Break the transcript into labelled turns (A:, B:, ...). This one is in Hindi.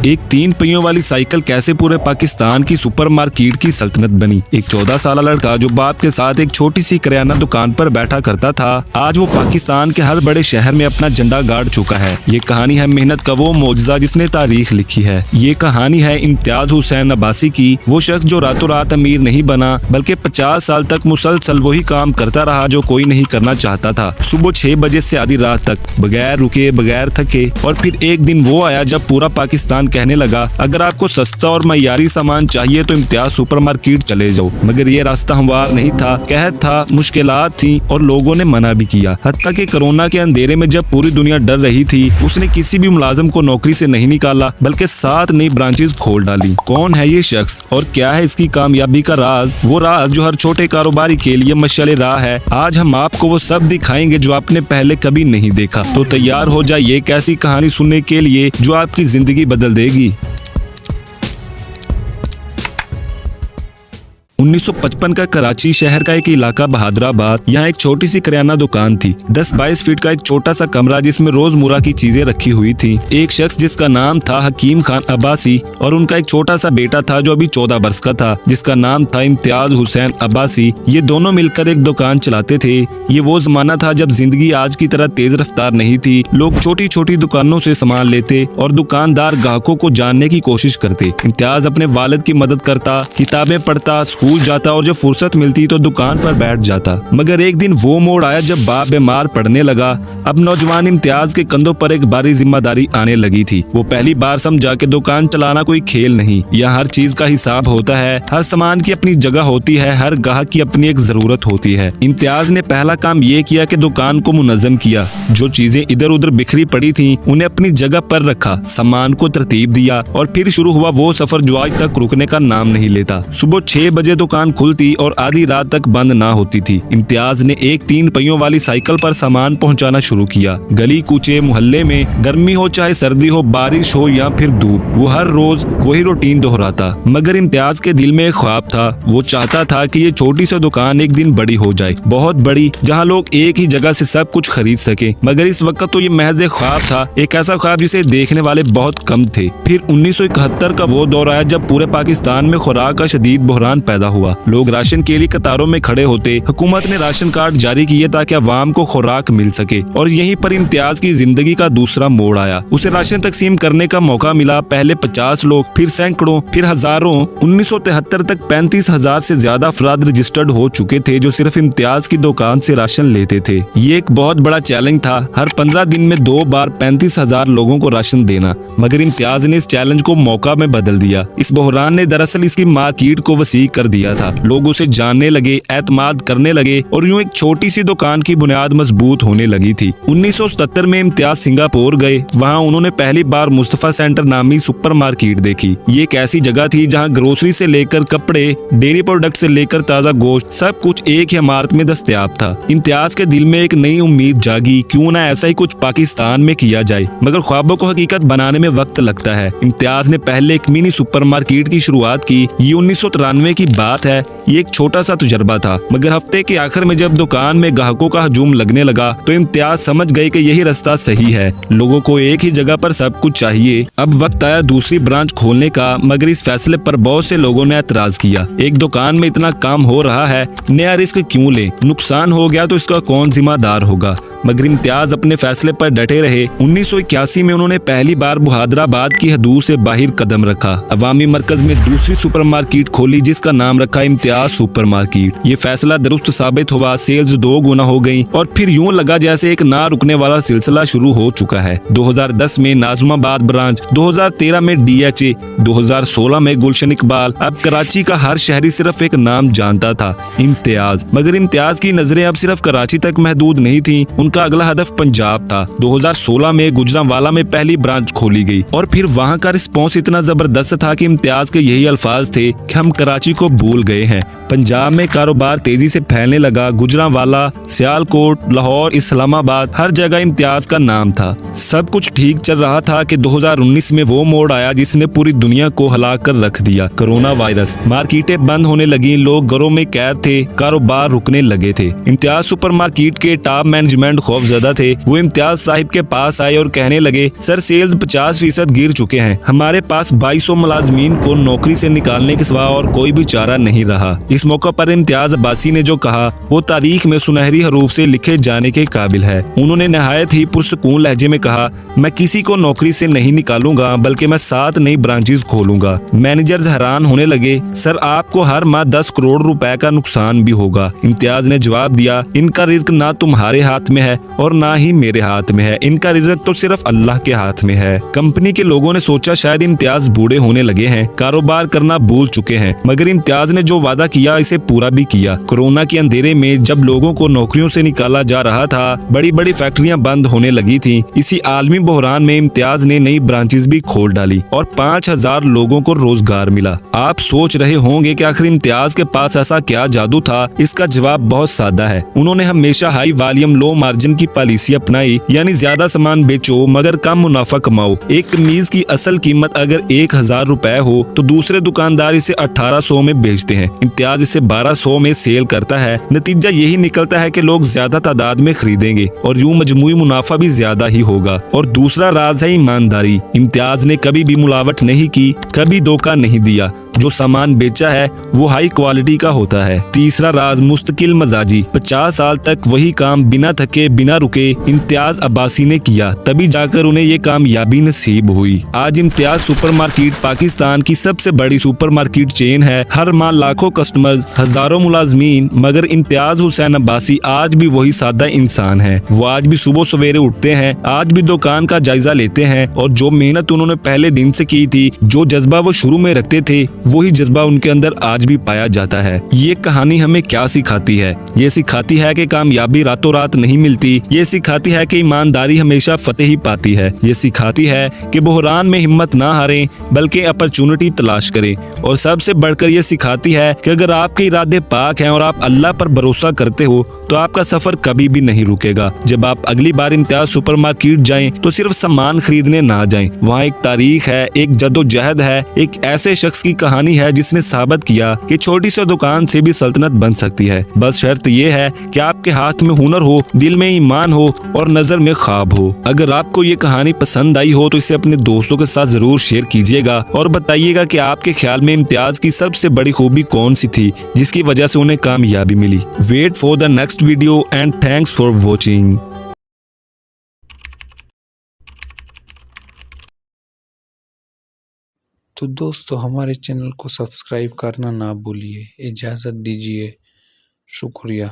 A: एक 3 पहियों वाली साइकिल कैसे पूरे पाकिस्तान की सुपरमार्केट की सल्तनत बनी। एक 14 साल लड़का जो बाप के साथ एक छोटी सी किराना दुकान पर बैठा करता था, आज वो पाकिस्तान के हर बड़े शहर में अपना झंडा गाड़ चुका है। ये कहानी है मेहनत का वो मौजज़ा जिसने तारीख लिखी है। ये कहानी है इम्तियाज हुसैन अब्बासी की, वो शख्स जो रातों रात अमीर नहीं बना बल्कि 50 साल तक मुसलसल वही काम करता रहा जो कोई नहीं करना चाहता था। सुबह 6 बजे से आधी रात तक बगैर रुके बगैर थके। और फिर एक दिन वो आया जब पूरा पाकिस्तान कहने लगा अगर आपको सस्ता और मयारी सामान चाहिए तो इम्तियाज सुपरमार्केट चले जाओ। मगर ये रास्ता हमवार नहीं था, कहत था, मुश्किलात थी और लोगों ने मना भी किया। हत्ता कि कोरोना के अंधेरे में जब पूरी दुनिया डर रही थी, उसने किसी भी मुलाजिम को नौकरी से नहीं निकाला बल्कि 7 नई ब्रांचेस खोल डाली। कौन है ये शख्स और क्या है इसकी कामयाबी का राज? वो राज जो हर छोटे कारोबारी के लिए मशाले राह है। आज हम आपको वो सब दिखाएंगे जो आपने पहले कभी नहीं देखा। तो तैयार हो जाइए एक ऐसी कहानी सुनने के लिए जो आपकी जिंदगी बदल देगी। 1955 का कराची शहर का एक इलाका बहादुराबाद, यहाँ एक छोटी सी किराना दुकान थी। 10-22 फीट का एक छोटा सा कमरा जिसमें रोजमर्रा की चीजें रखी हुई थी। एक शख्स जिसका नाम था हकीम खान अब्बासी और उनका एक छोटा सा बेटा था जो अभी 14 वर्ष का था, जिसका नाम था इम्तियाज हुसैन अब्बासी। ये दोनों मिलकर एक दुकान चलाते थे। ये वो जमाना था जब जिंदगी आज की तरह तेज रफ्तार नहीं थी। लोग छोटी छोटी दुकानों से सामान लेते और दुकानदार ग्राहकों को जानने की कोशिश करते। इम्तियाज अपने वालिद की मदद करता, किताबें पढ़ता, स्कूल जाता और जब फुर्सत मिलती तो दुकान पर बैठ जाता। मगर एक दिन वो मोड़ आया जब बाप बीमार पड़ने लगा। अब नौजवान इम्तियाज के कंधों पर एक भारी जिम्मेदारी आने लगी थी। वो पहली बार समझा कि दुकान चलाना कोई खेल नहीं, यहाँ हर चीज का हिसाब होता है, हर सामान की अपनी जगह होती है, हर ग्राहक की अपनी एक जरूरत होती है। इम्तियाज ने पहला काम ये किया कि दुकान को मुनज़्ज़म किया। जो चीजें इधर उधर बिखरी पड़ी थी उन्हें अपनी जगह पर रखा, सामान को तरतीब दिया और फिर शुरू हुआ वो सफर जो आज तक रुकने का नाम नहीं लेता। सुबह 6 बजे दुकान खुलती और आधी रात तक बंद ना होती थी। इम्तियाज ने एक 3 पहियों वाली साइकिल पर सामान पहुंचाना शुरू किया। गली कूचे मोहल्ले में, गर्मी हो चाहे सर्दी हो, बारिश हो या फिर धूप, वो हर रोज वही रूटीन दोहराता। मगर इम्तियाज के दिल में एक ख्वाब था। वो चाहता था कि ये छोटी सी दुकान एक दिन बड़ी हो जाए, बहुत बड़ी, जहाँ लोग एक ही जगह से सब कुछ खरीद सके। मगर इस वक्त तो ये महज एक ख्वाब था, एक ऐसा ख्वाब जिसे देखने वाले बहुत कम थे। फिर 1971 का वो दौर आया जब पूरे पाकिस्तान में खुराक का शदीद बहरान पैदा हुआ। लोग राशन के लिए कतारों में खड़े होते। हुकूमत ने राशन कार्ड जारी किए ताकि अवाम को खुराक मिल सके। और यहीं पर इम्तियाज की जिंदगी का दूसरा मोड़ आया। उसे राशन तकसीम करने का मौका मिला। पहले 50 लोग, फिर सैकड़ों, फिर हजारों। 1973 तक 35,000 से ज्यादा अफराद रजिस्टर्ड हो चुके थे जो सिर्फ इम्तियाज की दुकान से राशन लेते थे। ये एक बहुत बड़ा चैलेंज था, हर 15 दिन में 2 बार 35,000 लोगों को राशन देना। मगर इम्तियाज ने इस चैलेंज को मौका में बदल दिया। इस बहरान ने दरअसल इसकी मार्केट को वसी कर दिया था। लोग उसे जानने लगे, एतमाद करने लगे और यूं एक छोटी सी दुकान की बुनियाद मजबूत होने लगी थी। 1977 में इम्तियाज सिंगापुर गए। वहाँ उन्होंने पहली बार मुस्तफा सेंटर नामी सुपरमार्केट देखी। ये एक ऐसी जगह थी जहाँ ग्रोसरी से लेकर कपड़े, डेयरी प्रोडक्ट से लेकर ताज़ा गोश्त, सब कुछ एक ही इमारत में दस्तयाब था। इम्तियाज के दिल में एक नई उम्मीद जागी, क्यों ना ऐसा ही कुछ पाकिस्तान में किया जाए। मगर ख्वाबों को हकीकत बनाने में वक्त लगता है। इम्तियाज ने पहले एक मिनी सुपरमार्केट की शुरुआत की। ये 1993 की बात है। ये एक छोटा सा तजुर्बा था, मगर हफ्ते के आखिर में जब दुकान में ग्राहकों का हजूम लगने लगा तो इम्तियाज समझ गए कि यही रास्ता सही है। लोगों को एक ही जगह पर सब कुछ चाहिए। अब वक्त आया दूसरी ब्रांच खोलने का, मगर इस फैसले पर बहुत से लोगों ने एतराज किया। एक दुकान में इतना काम हो रहा है, नया रिस्क क्यों ले? नुकसान हो गया तो इसका कौन जिम्मेदार होगा? मगर इम्तियाज अपने फैसले पर डटे रहे। 1981 में उन्होंने पहली बार बहादुराबाद की हदूद से बाहर कदम रखा। अवामी मरकज में दूसरी सुपरमार्केट खोली जिसका नाम रखा इम्तियाज सुपरमार्केट। ये फैसला दुरुस्त साबित हुआ। सेल्स 2 गुना हो गई और फिर यूं लगा जैसे एक ना रुकने वाला सिलसिला शुरू हो चुका है। 2010 में नाज़िमाबाद ब्रांच, 2013 में DHA, 2016 में गुलशन इकबाल। अब कराची का हर शहरी सिर्फ एक नाम जानता था, इम्तियाज। मगर इम्तियाज की नजरें अब सिर्फ कराची तक महदूद नहीं थी, उनका अगला हदफ पंजाब था। 2016 में गुजरांवाला में पहली ब्रांच खोली गई और फिर वहाँ का रिस्पॉन्स इतना जबरदस्त था कि इम्तियाज के यही अल्फाज थे कि हम कराची को भूल गए हैं। पंजाब में कारोबार तेजी से फैलने लगा। गुजरांवाला, सियालकोट, लाहौर, इस्लामाबाद, हर जगह इम्तियाज का नाम था। सब कुछ ठीक चल रहा था कि 2019 में वो मोड़ आया जिसने पूरी दुनिया को हिला कर रख दिया। Corona virus. मार्केटें बंद होने लगी, लोग घरों में कैद थे, कारोबार रुकने लगे थे। इम्तियाज सुपरमार्केट के टॉप मैनेजमेंट खौफजदा थे। वो इम्तियाज साहिब के पास आए और कहने लगे, सर सेल्स 50% गिर चुके हैं। हमारे पास 2200 मुलाजमीन को नौकरी से निकालने के सिवा और कोई भी चारा नहीं रहा। इस मौका पर इम्तियाज अब्बासी ने जो कहा वो तारीख में सुनहरी हरूफ से लिखे जाने के काबिल है। उन्होंने नहायत ही पुरसकून लहजे में कहा, मैं किसी को नौकरी से नहीं निकालूंगा बल्कि मैं 7 नई ब्रांचेस खोलूंगा। मैनेजर्स हैरान होने लगे, सर आपको हर माह 10 करोड़ रुपए का नुकसान भी होगा। इम्तियाज ने जवाब दिया, इनका रिज्क ना तुम्हारे हाथ में है और ना ही मेरे हाथ में है, इनका रिज्क तो सिर्फ अल्लाह के हाथ में है। कंपनी के लोगों ने सोचा शायद इम्तियाज बूढ़े होने लगे हैं, कारोबार करना भूल चुके हैं, मगर इम्तियाज ने जो वादा किया इसे पूरा भी किया। कोरोना के अंधेरे में जब लोगों को नौकरियों से निकाला जा रहा था, बड़ी बड़ी फैक्ट्रियां बंद होने लगी थी, इसी आलमी बहरान में इम्तियाज ने नई ब्रांचेस भी खोल डाली और 5000 लोगों को रोजगार मिला। आप सोच रहे होंगे कि आखिर इम्तियाज के पास ऐसा क्या जादू था। इसका जवाब बहुत सादा है। उन्होंने हमेशा हाई वॉल्यूम लो मार्जिन की पॉलिसी अपनाई, यानी ज्यादा सामान बेचो मगर कम मुनाफा कमाओ। एक कमीज की असल कीमत अगर 1000 रुपए हो तो दूसरे दुकानदार इसे 1800 में बेचते हैं, इम्तियाज इसे 1200 में सेल करता है। नतीजा यही निकलता है कि लोग ज्यादा तादाद में खरीदेंगे और यूं मजमूई मुनाफा भी ज्यादा ही होगा। और दूसरा राज है ईमानदारी। इम्तियाज ने कभी भी मिलावट नहीं की, कभी धोखा नहीं दिया। जो सामान बेचा है वो हाई क्वालिटी का होता है। तीसरा राज मुस्तकिल मजाजी। 50 साल तक वही काम बिना थके बिना रुके इम्तियाज अब्बासी ने किया, तभी जाकर उन्हें ये कामयाबी नसीब हुई। आज इम्तियाज सुपरमार्केट पाकिस्तान की सबसे बड़ी सुपरमार्केट चेन है। हर माह लाखों कस्टमर्स, हजारों मुलाजमीन, मगर इम्तियाज हुसैन अब्बासी आज भी वही सादा इंसान है। वो आज भी सुबह सवेरे उठते हैं, आज भी दुकान का जायजा लेते हैं और जो मेहनत उन्होंने पहले दिन से की थी, जो जज्बा वो शुरू में रखते थे, वही जज्बा उनके अंदर आज भी पाया जाता है। ये कहानी हमें क्या सिखाती है? ये सिखाती है कि कामयाबी रातों रात नहीं मिलती। ये सिखाती है कि ईमानदारी हमेशा फतेह ही पाती है। ये सिखाती है कि बहरान में हिम्मत ना हारें बल्कि अपॉर्चुनिटी तलाश करें। और सबसे बढ़कर ये सिखाती है कि अगर आपके इरादे पाक हैं और आप अल्लाह पर भरोसा करते हो तो आपका सफर कभी भी नहीं रुकेगा। जब आप अगली बार इम्तियाज सुपरमार्केट जाएं तो सिर्फ सामान खरीदने ना जाएं। वहाँ एक तारीख है, एक जद्दोजहद है, एक ऐसे शख्स की कहानी है जिसने साबित किया कि छोटी सी दुकान से भी सल्तनत बन सकती है। बस शर्त ये है कि आपके हाथ में हुनर हो, दिल में ईमान हो और नजर में ख्वाब हो। अगर आपको ये कहानी पसंद आई हो तो इसे अपने दोस्तों के साथ जरूर शेयर कीजिएगा और बताइएगा कि आपके ख्याल में इम्तियाज की सबसे बड़ी खूबी कौन सी थी जिसकी वजह से उन्हें कामयाबी मिली। Wait for the next video and thanks for watching.
B: तो दोस्तों हमारे चैनल को सब्सक्राइब करना ना भूलिए। इजाज़त दीजिए। शुक्रिया।